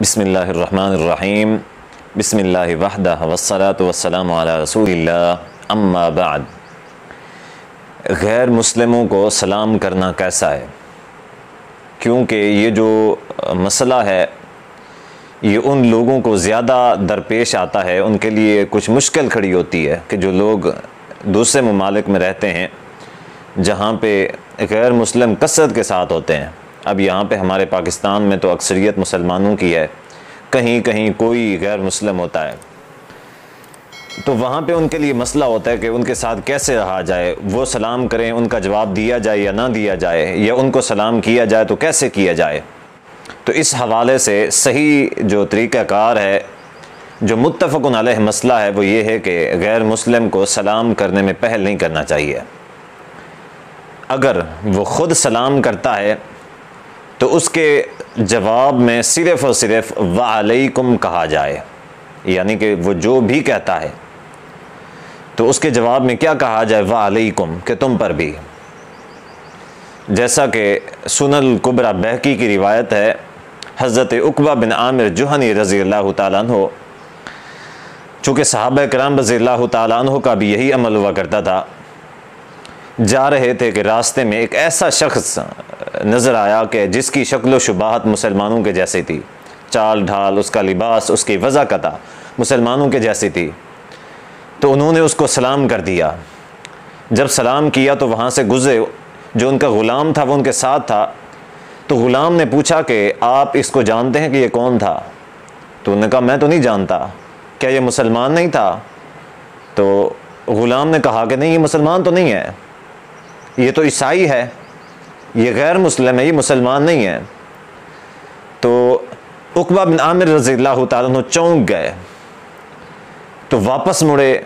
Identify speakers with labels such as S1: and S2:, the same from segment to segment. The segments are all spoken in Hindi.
S1: बिस्मिल्लाहिर्रहमानिर्रहीम बिस्मिल्लाहि वहदह वस्सलातु वस्सलामु अला रसूलिल्लाह अम्मा बाद। गैर मुस्लिमों को सलाम करना कैसा है? क्योंकि ये जो मसला है ये उन लोगों को ज़्यादा दरपेश आता है, उनके लिए कुछ मुश्किल खड़ी होती है कि जो लोग दूसरे ममालिक में रहते हैं जहाँ पे गैर मुस्लिम कसरत के साथ होते हैं। अब यहाँ पे हमारे पाकिस्तान में तो अक्सरियत मुसलमानों की है, कहीं कहीं कोई गैर मुस्लिम होता है, तो वहाँ पे उनके लिए मसला होता है कि उनके साथ कैसे रहा जाए। वो सलाम करें, उनका जवाब दिया जाए या ना दिया जाए, या उनको सलाम किया जाए तो कैसे किया जाए। तो इस हवाले से सही जो तरीक़ाकार है, जो मुत्तफ़क़ुन अलैह मसला है, वो ये है कि गैर मुस्लिम को सलाम करने में पहल नहीं करना चाहिए। अगर वो ख़ुद सलाम करता है तो उसके जवाब में सिर्फ़ और सिर्फ वालैकुम कहा जाए, यानी कि वो जो भी कहता है तो उसके जवाब में क्या कहा जाए? वालैकुम, कि तुम पर भी। जैसा कि सुनल कुबरा बहकी की रिवायत है, हज़रत उक़बा बिन आमिर जुहनी रज़ी अल्लाह तआला अन्हु, चूँकि सहाबा किराम रज़ी अल्लाह तआला अन्हु का भी यही अमल हुआ करता था, जा रहे थे कि रास्ते में एक ऐसा शख्स नज़र आया कि जिसकी शक्ल शुबाहत मुसलमानों के जैसी थी, चाल ढाल, उसका लिबास, उसकी वज़ाकता मुसलमानों के जैसी थी। तो उन्होंने उसको सलाम कर दिया। जब सलाम किया तो वहाँ से गुज़रे, जो उनका ग़ुलाम था वो उनके साथ था। तो ग़ुलाम ने पूछा कि आप इसको जानते हैं कि ये कौन था? तो उन्होंने कहा मैं तो नहीं जानता, क्या ये मुसलमान नहीं था? तो ग़ुलाम ने कहा कि नहीं, ये मुसलमान तो नहीं है, ये तो ईसाई है, ये गैर मुस्लिम है, ये मुसलमान नहीं है। तो उक़बा बिन आमिर रज़ियल्लाहु ताला अन्हु चौंक गए, तो वापस मुड़े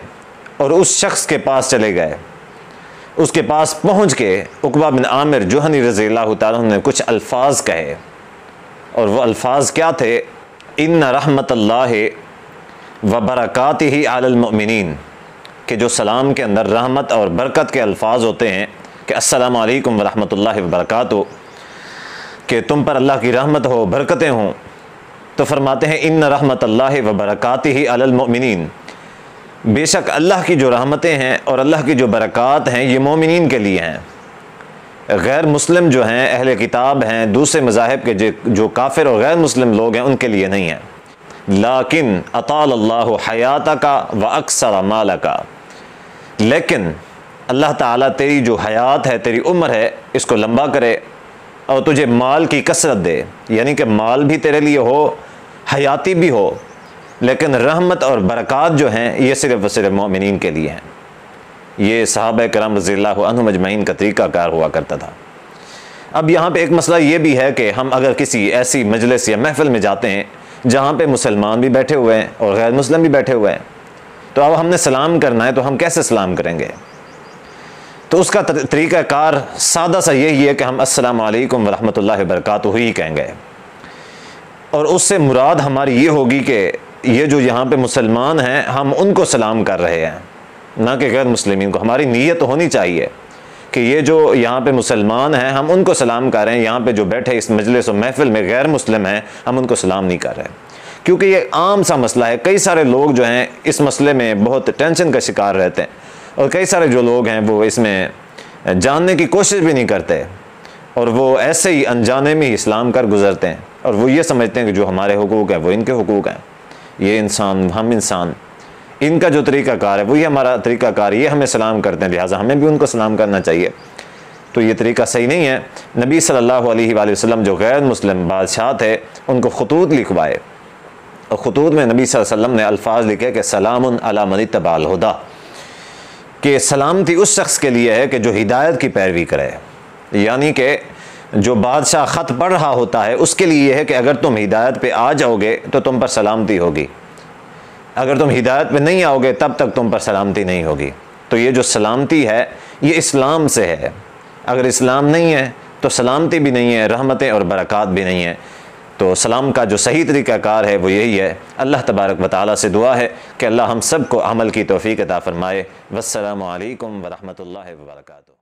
S1: और उस शख्स के पास चले गए। उसके पास पहुंच के उक़बा बिन आमिर जुहनी रज़ियल्लाहु ताला अन्हु ने कुछ अल्फाज कहे, और वो अल्फाज क्या थे? इन्ना रहमतल्लाहि व बरकातिही अलल मुमिनीन, कि जो सलाम के अंदर रहमत और बरकत के अल्फाज होते हैं कि अस्सलामु अलैकुम व रहमतुल्लाहि व बरकातुहू, कि तुम पर अल्लाह की रहमत हो, बरकतें हों। तो फरमाते हैं इन्ना रहमतल्लाहि व बरकातिही अलल मुमिनीन, बेशक अल्लाह की जो रहमतें हैं और अल्लाह की जो बरक़ात हैं ये मोमिनीन के लिए हैं। गैर मुस्लिम जो हैं, अहले किताब हैं, दूसरे मज़ाहिब के जो काफिर और गैर मुस्लिम लोग हैं, उनके लिए नहीं है। लाकिन अताल अल्लाहु हयातका व अक्सर मालका, लेकिन अल्लाह ताला तेरी जो हयात है, तेरी उम्र है, इसको लंबा करे और तुझे माल की कसरत दे, यानी कि माल भी तेरे लिए हो, हयाती भी हो, लेकिन रहमत और बरक़ात जो हैं ये सिर्फ़ व सिर्फ मोमिनीन के लिए हैं। ये सहाबा किराम रज़ियल्लाहु अन्हुम अजमईन का तरीक़ाकार हुआ करता था। अब यहाँ पे एक मसला ये भी है कि हम अगर किसी ऐसी मजलिस या महफ़िल में जाते हैं जहाँ पे मुसलमान भी बैठे हुए हैं और गैर मुस्लिम भी बैठे हुए हैं, तो अब हमने सलाम करना है, तो हम कैसे सलाम करेंगे? तो उसका तरीक़ाकार सादा सा यही है कि हम अस्सलामु अलैकुम व रहमतुल्लाहि व बरकातुहू ही कहेंगे, और उससे मुराद हमारी ये होगी कि ये जो यहाँ पे मुसलमान हैं हम उनको सलाम कर रहे हैं, ना कि गैर मुस्लिमीन को। हमारी नीयत होनी चाहिए कि ये जो यहाँ पे मुसलमान हैं हम उनको सलाम कर रहे हैं, यहाँ पे जो बैठे इस मजलिस और महफ़िल में गैर मुस्लिम हैं हम उनको सलाम नहीं कर रहे, क्योंकि ये आम सा मसला है। कई सारे लोग जो हैं इस मसले में बहुत टेंशन का शिकार रहते हैं, और कई सारे जो लोग हैं वो इसमें जानने की कोशिश भी नहीं करते, और वो ऐसे ही अनजाने में ही इस्लाम कर गुज़रते हैं, और वो ये समझते हैं कि जो हमारे हुकूक हैं वो इनके हुकूक हैं, ये इंसान हम इंसान, इनका जो तरीक़ाकार है वही हमारा तरीक़ाकार, ये हमें सलाम करते हैं, लिहाजा हमें भी उनको सलाम करना चाहिए। तो ये तरीक़ा सही नहीं है। नबी सल्लल्लाहु अलैहि वसल्लम जो गैर मुस्लिम बादशाह थे उनको ख़ुतूत लिखवाए, और ख़ुतूत में नबी सल्लल्लाहु अलैहि वसल्लम ने अल्फाज लिखे कि सलामुन अला मन इत्तबअल हुदा, कि सलामती उस शख्स के लिए है कि जो हिदायत की पैरवी करे, यानी कि जो बादशाह ख़त पढ़ रहा होता है उसके लिए यह है कि अगर तुम हिदायत पे आ जाओगे तो तुम पर सलामती होगी, अगर तुम हिदायत पे नहीं आओगे तब तक तुम पर सलामती नहीं होगी। तो ये जो सलामती है ये इस्लाम से है, अगर इस्लाम नहीं है तो सलामती भी नहीं है, रहमतें और बरक़ात भी नहीं है। तो सलाम का जो सही तरीक़ाकार है वो यही है। अल्लाह तबारक व तआला से दुआ है कि अल्लाह हम सब को अमल की तौफ़ीक़ अता फ़रमाए। वस्सलामु अलैकुम व रहमतुल्लाहि व बरकातुहू।